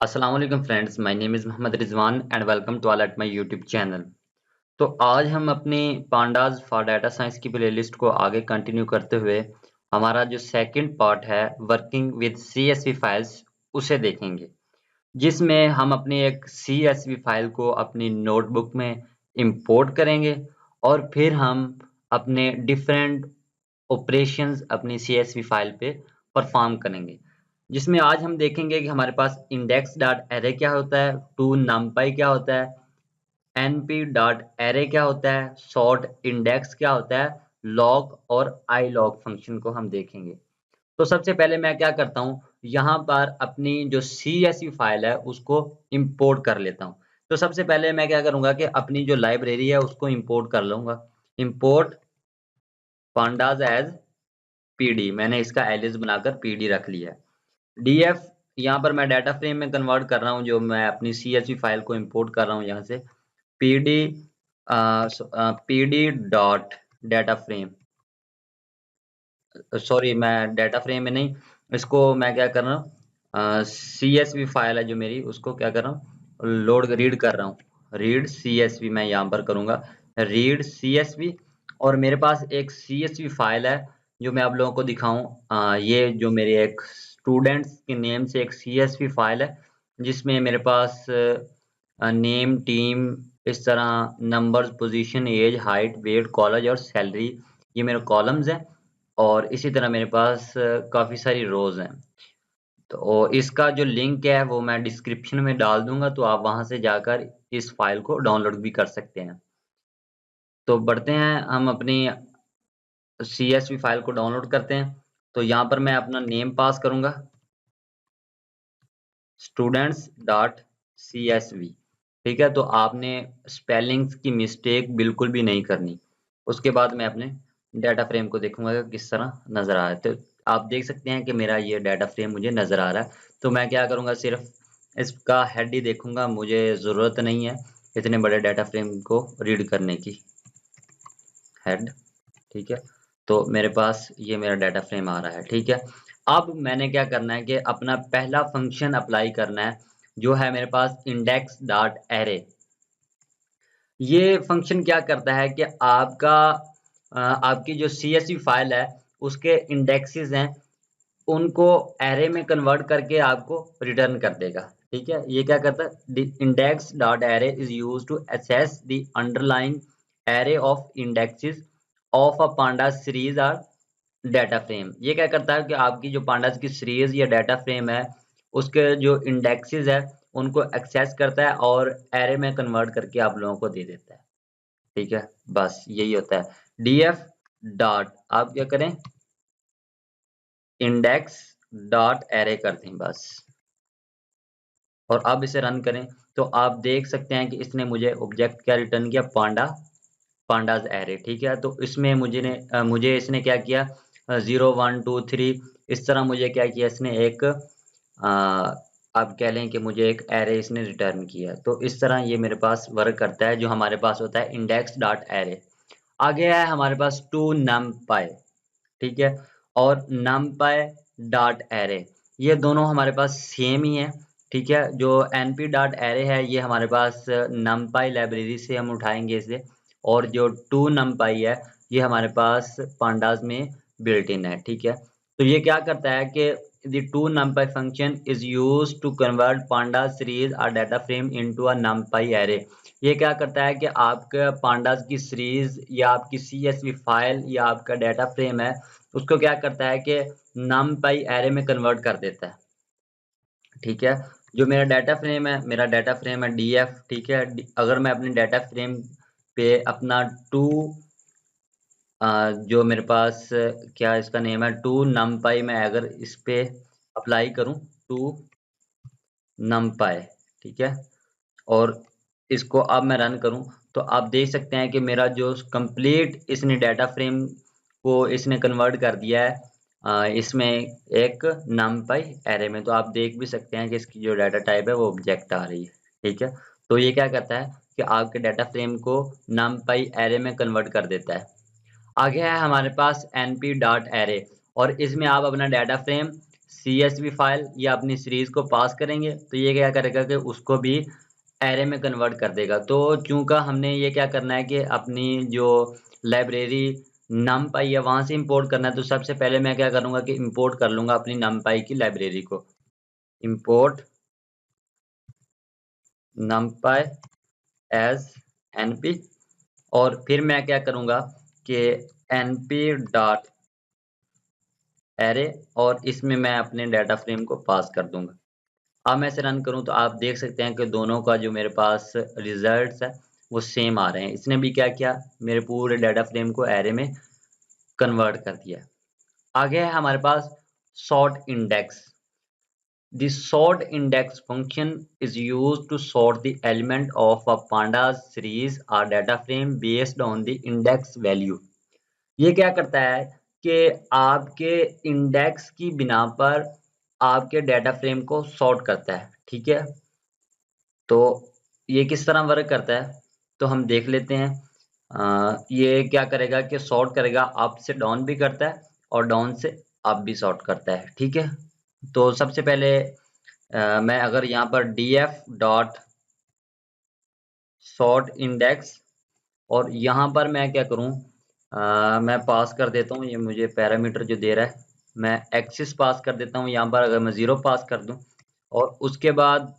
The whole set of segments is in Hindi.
अस्सलाम वालेकुम friends, my name is Mohammad Rizwan and welcome to all at my YouTube channel. तो आज हम अपनी पांडास फॉर डाटा साइंस की प्लेलिस्ट को आगे कंटिन्यू करते हुए हमारा जो सेकंड पार्ट है वर्किंग विद सीएसवी फाइल्स उसे देखेंगे, जिसमें हम अपनी एक सीएसवी फाइल को अपनी नोटबुक में इंपोर्ट करेंगे और फिर हम अपने डिफरेंट ऑपरेशंस अपनी सीएसवी फाइल पे परफॉर्म करेंगे। जिसमें आज हम देखेंगे कि हमारे पास इंडेक्स डॉट अरे क्या होता है, टू नमपाई क्या होता है, एनपी डॉट अरे क्या होता है, सॉर्ट इंडेक्स क्या होता है, लॉग और आई लॉग फंक्शन को हम देखेंगे। तो सबसे पहले मैं क्या करता हूँ, यहाँ पर अपनी जो सीएसवी फाइल है उसको इंपोर्ट कर लेता हूँ। तो सबसे पहले मैं क्या करूँगा कि अपनी जो लाइब्रेरी है उसको इंपोर्ट कर लूँगा। इंपोर्ट पांडास एज पीडी, मैंने इसका एलिस बनाकर पीडी रख लिया है। डीएफ यहाँ पर मैं डाटा फ्रेम में कन्वर्ट कर रहा हूँ, जो मैं अपनी सीएसवी फाइल को इंपोर्ट कर रहा हूँ यहाँ से। PD PD dot data frame, sorry मैं डाटा फ्रेम में नहीं, इसको मैं क्या कर रहा हूँ, सीएसवी फाइल है जो मेरी, उसको क्या कर रहा हूँ, लोड रीड कर रहा हूँ। रीड सीएसवी मैं यहाँ पर करूँगा, रीड सीएसवी। और मेरे पास एक सीएसवी फाइल है जो मैं आप लोगों को दिखाऊं। ये जो मेरे एक स्टूडेंट्स के नेम से एक सीएसवी फाइल है, जिसमें मेरे पास नेम, टीम, इस तरह numbers, position, age, height, weight, college और सैलरी, ये मेरे कॉलम्स हैं। और इसी तरह मेरे पास काफ़ी सारी रोज़ हैं। तो इसका जो लिंक है वो मैं डिस्क्रिप्शन में डाल दूँगा, तो आप वहाँ से जाकर इस फ़ाइल को डाउनलोड भी कर सकते हैं। तो बढ़ते हैं, हम अपनी सीएसवी फ़ाइल को डाउनलोड करते हैं। तो यहाँ पर मैं अपना नेम पास करूँगा, students.csv। ठीक है? तो आपने स्पेलिंग्स की मिस्टेक बिल्कुल भी नहीं करनी। उसके बाद मैं अपने डाटा फ्रेम को देखूँगा कि किस तरह नज़र आ रहा है। तो आप देख सकते हैं कि मेरा ये डाटा फ्रेम मुझे नज़र आ रहा है। तो मैं क्या करूँगा, सिर्फ़ इसका हेड ही देखूँगा, मुझे ज़रूरत नहीं है इतने बड़े डाटा फ्रेम को रीड करने की। हेड, ठीक है? तो मेरे पास ये मेरा डाटा फ्रेम आ रहा है, ठीक है? अब मैंने क्या करना है कि अपना पहला फंक्शन अप्लाई करना है, जो है मेरे पास इंडेक्स डॉट अरे। ये फंक्शन क्या करता है कि आपकी जो सीएसवी फाइल है, उसके इंडेक्सेस हैं, उनको एरे में कन्वर्ट करके आपको रिटर्न कर देगा। ठीक है? ये क्या करता है, the index dot array is used to access the underlying array of indexes of a pandas series और डाटा फ्रेम। ये क्या करता है कि आपकी जो पांडास की सीरीज या डाटा फ्रेम है, उसके जो इंडेक्सेस है उनको एक्सेस करता है और एरे में कन्वर्ट करके आप लोगों को दे देता है। ठीक है? बस यही होता है। डीएफ डॉट आप क्या करें, इंडेक्स डॉट एरे कर दें बस। और अब इसे रन करें, तो आप देख सकते हैं कि इसने मुझे ऑब्जेक्ट क्या रिटर्न किया, पांडास एरे। ठीक है? तो इसमें मुझे इसने क्या किया, 0 1 2 3 इस तरह मुझे क्या किया इसने, एक आप कह लें कि मुझे एक एरे इसने रिटर्न किया। तो इस तरह ये मेरे पास वर्क करता है, जो हमारे पास होता है इंडेक्स डॉट एरे। आगे है हमारे पास टू नमपाई, ठीक है? और numpy डॉट एरे, ये दोनों हमारे पास सेम ही है। ठीक है? जो np डॉट एरे है, ये हमारे पास numpy लाइब्रेरी से हम उठाएंगे इसे। और जो टू numpy है, ये हमारे पास pandas में बिल्ट इन है। ठीक है? तो ये क्या करता है कि the to numpy function is used to convert pandas series or data frame into a numpy array। ये क्या करता है कि आपका पांडास की सीरीज या आपकी सीएसवी फाइल या आपका डाटा फ्रेम है, उसको क्या करता है कि numpy एरे में कन्वर्ट कर देता है। ठीक है? जो मेरा डाटा फ्रेम है डीएफ। ठीक है? अगर मैं अपने डाटा फ्रेम पे अपना टू जो मेरे पास क्या इसका नेम है, टू numpy, मैं अगर इस पे अप्लाई करूं, टू numpy, ठीक है? और इसको अब मैं रन करूं, तो आप देख सकते हैं कि मेरा जो कंप्लीट इसने डाटा फ्रेम को इसने कन्वर्ट कर दिया है इसमें एक numpy एरे में। तो आप देख भी सकते हैं कि इसकी जो डाटा टाइप है वो ऑब्जेक्ट आ रही है। ठीक है? तो ये क्या करता है कि आपके डाटा फ्रेम को numpy एरे में कन्वर्ट कर देता है। आगे है हमारे पास np डॉट एरे, और इसमें आप अपना डाटा फ्रेम CSV फाइल या अपनी सीरीज को पास करेंगे तो ये क्या करेगा कि उसको भी एरे में कन्वर्ट कर देगा। तो चूंकि हमने ये क्या करना है कि अपनी जो लाइब्रेरी numpy है वहां से इंपोर्ट करना है, तो सबसे पहले मैं क्या करूंगा कि इंपोर्ट कर लूंगा अपनी numpy की लाइब्रेरी को। इंपोर्ट numpy एज np, और फिर मैं क्या करूंगा कि np डॉट एरे, और इसमें मैं अपने डाटा फ्रेम को पास कर दूंगा। अब मैं इसे रन करूं तो आप देख सकते हैं कि दोनों का जो मेरे पास रिजल्ट्स है वो सेम आ रहे हैं। इसने भी क्या किया, मेरे पूरे डाटा फ्रेम को एरे में कन्वर्ट कर दिया। आगे है हमारे पास sort index। The sort index function is used to sort the element of a pandas series or data frame based on the index value। ये क्या करता है कि आपके इंडेक्स की बिना पर आपके डाटा फ्रेम को सॉर्ट करता है, ठीक है। तो ये किस तरह वर्क करता है तो हम देख लेते हैं। ये क्या करेगा कि सॉर्ट करेगा, अप से डाउन भी करता है और डाउन से अप भी सॉर्ट करता है, ठीक है। तो सबसे पहले मैं अगर यहाँ पर df डॉट सॉर्ट इंडेक्स, और यहाँ पर मैं क्या करूँ, मैं पास कर देता हूँ, ये मुझे पैरामीटर जो दे रहा है मैं एक्सिस पास कर देता हूँ। यहाँ पर अगर मैं 0 पास कर दूँ और उसके बाद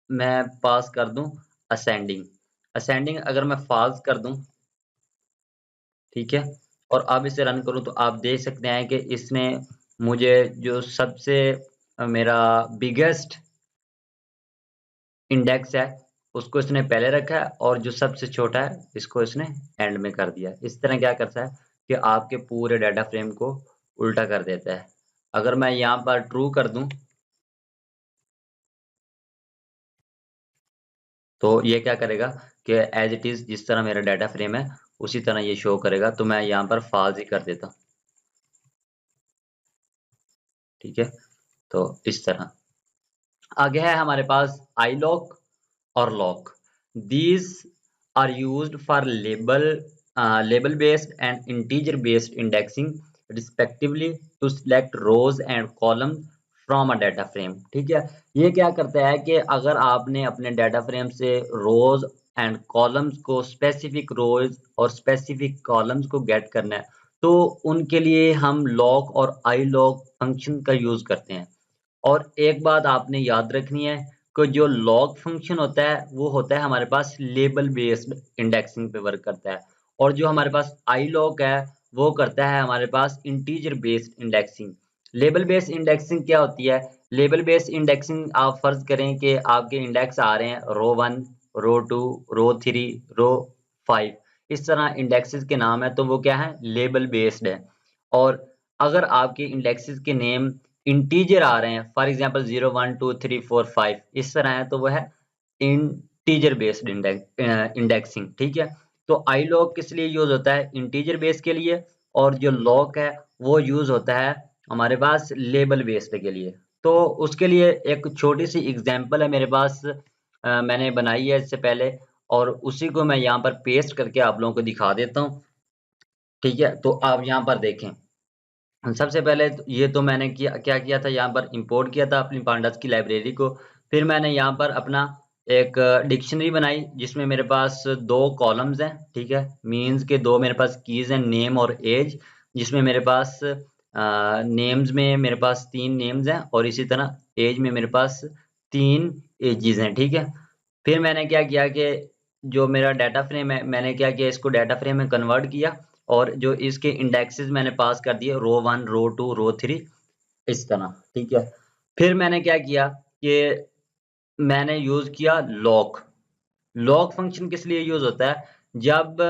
मैं पास कर दूँ असेंडिंग। असेंडिंग अगर मैं फॉल्स कर दूँ, ठीक है, और अब इसे रन करूँ तो आप देख सकते हैं कि इसने मुझे जो सबसे मेरा बिगेस्ट इंडेक्स है उसको इसने पहले रखा है, और जो सबसे छोटा है इसको इसने एंड में कर दिया। इस तरह क्या करता है कि आपके पूरे डाटा फ्रेम को उल्टा कर देता है। अगर मैं यहाँ पर ट्रू कर दूं तो ये क्या करेगा कि एज इट इज जिस तरह मेरा डाटा फ्रेम है उसी तरह ये शो करेगा। तो मैं यहाँ पर फॉल्स ही कर देता हूँ, ठीक है। तो इस तरह आगे है हमारे पास iloc और lock। These are used for label based and integer based indexing respectively to select rows and columns from a data frame, ठीक है। ये क्या करता है कि अगर आपने अपने डाटा फ्रेम से रोज एंड कॉलम्स को, स्पेसिफिक रोज और स्पेसिफिक कॉलम्स को गेट करना है तो उनके लिए हम लॉक और iloc फंक्शन का यूज करते हैं। और एक बात आपने याद रखनी है कि जो लॉग फंक्शन होता है वो होता है हमारे पास लेबल बेस्ड इंडेक्सिंग पे वर्क करता है, और जो हमारे पास iloc है वो करता है हमारे पास integer based indexing. Label based indexing क्या होती है? लेबल बेस्ड इंडेक्सिंग, आप फर्ज करें कि आपके इंडेक्स आ रहे हैं रो 1, रो 2, रो 3, रो 5, इस तरह इंडेक्सेस के नाम है, तो वो क्या है, लेबल बेस्ड है। और अगर आपके इंडेक्सेस के नेम इंटीजर आ रहे हैं, फॉर एग्जांपल 0 1 2 3 4 5 इस तरह है, तो वो है इंटीजर बेस्ड इंडेक्सिंग, ठीक है। तो iloc किस लिए यूज होता है? इंटीजर बेस के लिए, और जो लॉक है वो यूज होता है हमारे पास लेबल बेस्ड के लिए। तो उसके लिए एक छोटी सी एग्जांपल है मेरे पास, मैंने बनाई है इससे पहले, और उसी को मैं यहाँ पर पेस्ट करके आप लोगों को दिखा देता हूँ, ठीक है। तो आप यहाँ पर देखें, सबसे पहले ये तो मैंने क्या किया था, यहाँ पर इंपोर्ट किया था अपनी पांडास की लाइब्रेरी को। फिर मैंने यहाँ पर अपना एक डिक्शनरी बनाई जिसमें मेरे पास 2 कॉलम्स हैं, ठीक है। मीन्स के 2 मेरे पास कीज हैं, नेम और एज, जिसमें मेरे पास नेम्स में मेरे पास 3 नेम्स हैं और इसी तरह एज में मेरे पास 3 एजेस हैं, ठीक है। फिर मैंने क्या किया कि जो मेरा डाटा फ्रेम है मैंने क्या किया, इसको डाटा फ्रेम में कन्वर्ट किया, और जो इसके इंडेक्सेस मैंने पास कर दिए रो 1, रो 2, रो 3 इस तरह, ठीक है। फिर मैंने क्या किया कि मैंने यूज किया लॉक। लॉक फंक्शन किस लिए यूज होता है? जब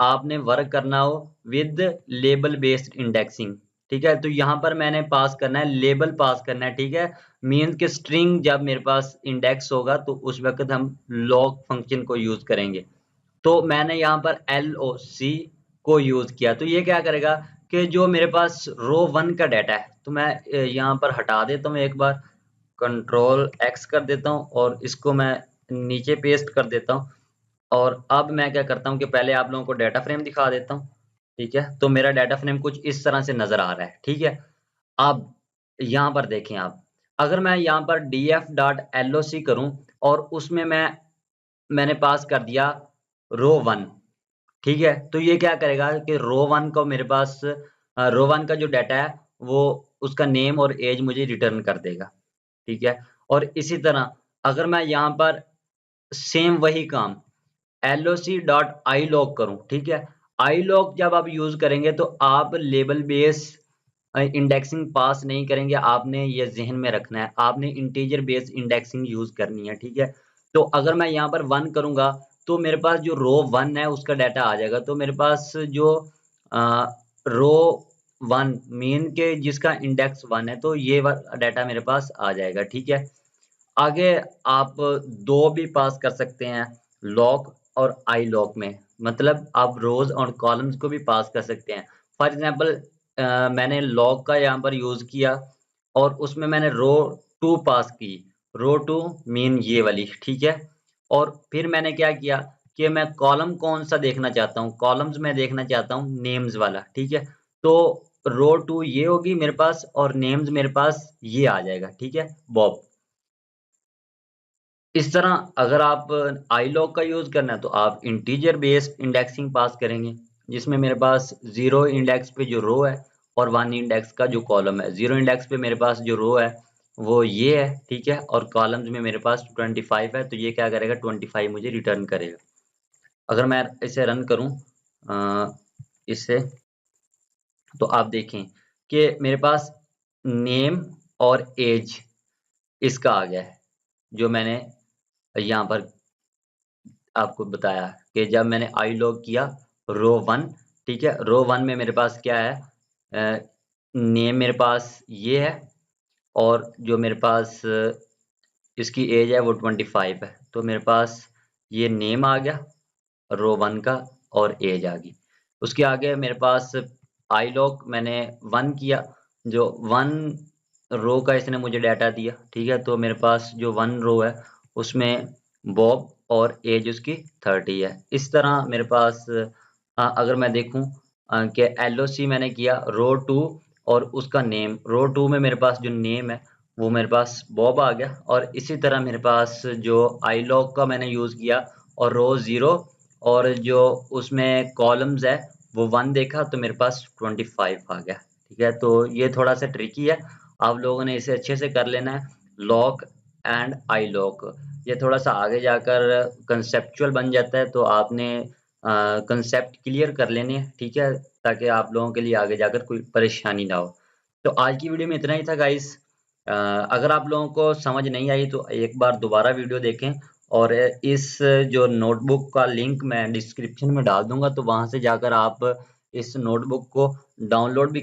आपने वर्क करना हो विद लेबल बेस्ड इंडेक्सिंग, ठीक है। तो यहाँ पर मैंने पास करना है, लेबल पास करना है, ठीक है। मीन्स के स्ट्रिंग जब मेरे पास इंडेक्स होगा तो उस वक्त हम लॉक फंक्शन को यूज करेंगे। तो मैंने यहाँ पर LOC को यूज किया, तो ये क्या करेगा कि जो मेरे पास रो 1 का डाटा है, तो मैं यहाँ पर हटा देता हूँ, एक बार कंट्रोल X कर देता हूँ और इसको मैं नीचे पेस्ट कर देता हूँ। और अब मैं क्या करता हूँ कि पहले आप लोगों को डाटा फ्रेम दिखा देता हूँ, ठीक है। तो मेरा डाटा फ्रेम कुछ इस तरह से नजर आ रहा है, ठीक है। अब यहाँ पर देखें आप, अगर मैं यहाँ पर df.loc करूँ और उसमें मैंने पास कर दिया रो 1, ठीक है? तो ये क्या करेगा कि रो 1 को मेरे पास रो 1 का जो डाटा है वो उसका नेम और एज मुझे रिटर्न कर देगा, ठीक है? और इसी तरह अगर मैं यहाँ पर सेम वही काम loc.ilog करूँ, ठीक है? ilog जब आप यूज़ करेंगे तो आप लेबल बेस इंडेक्सिंग पास नहीं करेंगे, आपने ये ज़हन में रखना है। आपने इंटीजर बेस इंडेक्सिंग यूज़ करनी है, ठीक है? तो अगर मैं यहाँ पर 1 करूँगा, तो मेरे पास जो रो 1 है उसका डाटा आ जाएगा। तो मेरे पास जो अ, रो 1 मेन के जिसका इंडेक्स 1 है, तो ये वाला डाटा मेरे पास आ जाएगा, ठीक है? आगे आप 2 भी पास कर सकते हैं लॉग और आईलॉग में, मतलब आप रोज़ और कॉलम्स को भी पास कर सकते हैं। फॉर एग्ज़ाम्पल मैंने लॉग का यहाँ पर यूज़ किया और उसमें मैंने रो 2 पास की, रो 2 मीन ये वाली, ठीक है? और फिर मैंने क्या किया कि मैं कॉलम कौन-सा देखना चाहता हूँ, कॉलम्स में देखना चाहता हूँ नेम्स वाला, ठीक है? तो रो 2 ये होगी मेरे पास और नेम्स मेरे पास ये आ जाएगा, ठीक है? बॉब। इस तरह अगर आप आईलॉग का यूज़ करना है तो आप इंटीजर बेस्ड इंडेक्सिंग पास करेंगे, जिसमें मेरे पास 0 इंडेक्स पे जो रो है और 1 इंडेक्स का जो कॉलम है। 0 इंडेक्स पे मेरे पास जो रो है वो ये है, ठीक है? और कॉलम्स में मेरे पास 25 है, तो ये क्या करेगा 25 मुझे रिटर्न करेगा। अगर मैं इसे रन करूँ इससे, तो आप देखें कि मेरे पास नेम और एज इसका आ गया है, जो मैंने यहाँ पर आपको बताया कि जब मैंने आईलॉग किया रो 1, ठीक है? रो 1 में मेरे पास क्या है नेम मेरे पास ये है और जो मेरे पास इसकी एज है वो 25 है। तो मेरे पास ये नेम आ गया रो 1 का और एज आ गई। उसके आगे मेरे पास आईलॉग मैंने 1 किया, जो 1 रो का इसने मुझे डाटा दिया, ठीक है? तो मेरे पास जो 1 रो है उसमें बॉब और एज उसकी 30 है। इस तरह मेरे पास अगर मैं देखूँ कि एलओसी मैंने किया रो 2 और उसका नेम, रो 2 में मेरे पास जो नेम है वो मेरे पास बॉब आ गया और इसी तरह मेरे पास जो आईलॉग का मैंने यूज़ किया और रो 0 और जो उसमें कॉलम्स है वो 1 देखा तो मेरे पास 25 आ गया, ठीक है? तो ये थोड़ा-सा ट्रिकी है, आप लोगों ने इसे अच्छे से कर लेना है, लॉग एंड आईलॉग। ये थोड़ा-सा आगे जाकर कंसेप्चुअल बन जाता है, तो आपने कंसेप्ट क्लियर कर लेने हैं, ठीक है? ताकि आप लोगों के लिए आगे जाकर कोई परेशानी ना हो। तो आज की वीडियो में इतना ही था गाइस। अगर आप लोगों को समझ नहीं आई तो एक बार दोबारा वीडियो देखें और इस जो नोटबुक का लिंक मैं डिस्क्रिप्शन में डाल दूँगा, तो वहाँ से जाकर आप इस नोटबुक को डाउनलोड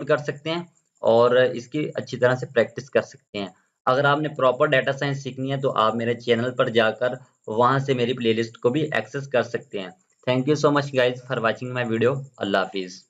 कर सकते हैं और इसकी अच्छी तरह से प्रैक्टिस कर सकते हैं। अगर आपने प्रॉपर डाटा साइंस सीखनी है, तो आप मेरे चैनल पर जाकर वहाँ से मेरी प्लेलिस्ट को भी एक्सेस कर सकते हैं। Thank you so much guys for watching my video. अल्लाह हाफ़िज़।